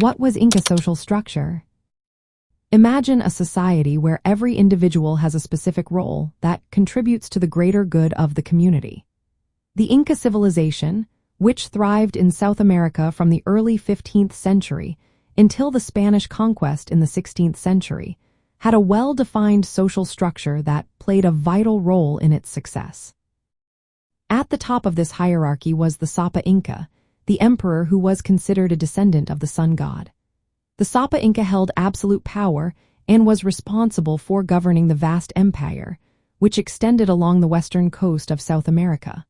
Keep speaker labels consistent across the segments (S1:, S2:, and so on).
S1: What was Inca social structure? Imagine a society where every individual has a specific role that contributes to the greater good of the community. The Inca civilization, which thrived in South America from the early 15th century until the Spanish conquest in the 16th century, had a well-defined social structure that played a vital role in its success. At the top of this hierarchy was the Sapa Inca, the emperor who was considered a descendant of the sun god. The Sapa Inca held absolute power and was responsible for governing the vast empire, which extended along the western coast of South America.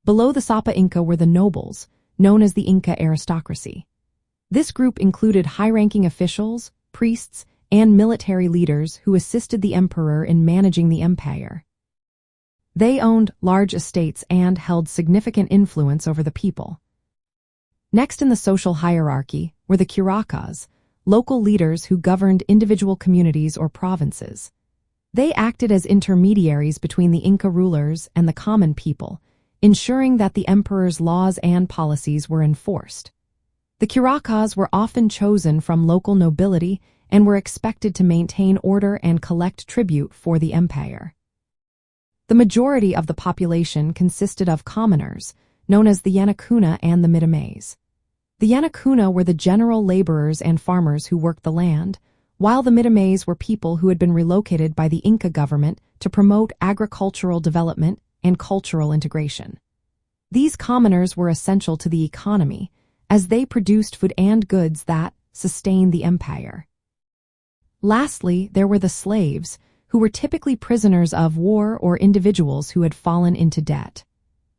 S1: Below the Sapa Inca were the nobles, known as the Inca aristocracy. This group included high-ranking officials, priests, and military leaders who assisted the emperor in managing the empire. They owned large estates and held significant influence over the people. Next in the social hierarchy were the curacas, local leaders who governed individual communities or provinces. They acted as intermediaries between the Inca rulers and the common people, ensuring that the emperor's laws and policies were enforced. The curacas were often chosen from local nobility and were expected to maintain order and collect tribute for the empire. The majority of the population consisted of commoners, known as the Yanacuna and the Mitimays. The Yanacuna were the general laborers and farmers who worked the land, while the Mitimays were people who had been relocated by the Inca government to promote agricultural development and cultural integration. These commoners were essential to the economy, as they produced food and goods that sustained the empire. Lastly, there were the slaves, who were typically prisoners of war or individuals who had fallen into debt.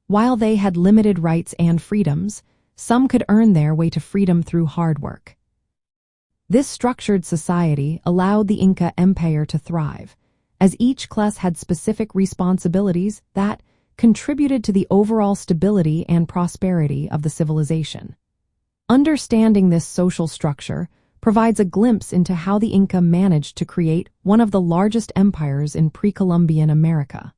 S1: While they had limited rights and freedoms, some could earn their way to freedom through hard work. This structured society allowed the Inca Empire to thrive, as each class had specific responsibilities that contributed to the overall stability and prosperity of the civilization. Understanding this social structure provides a glimpse into how the Inca managed to create one of the largest empires in pre-Columbian America.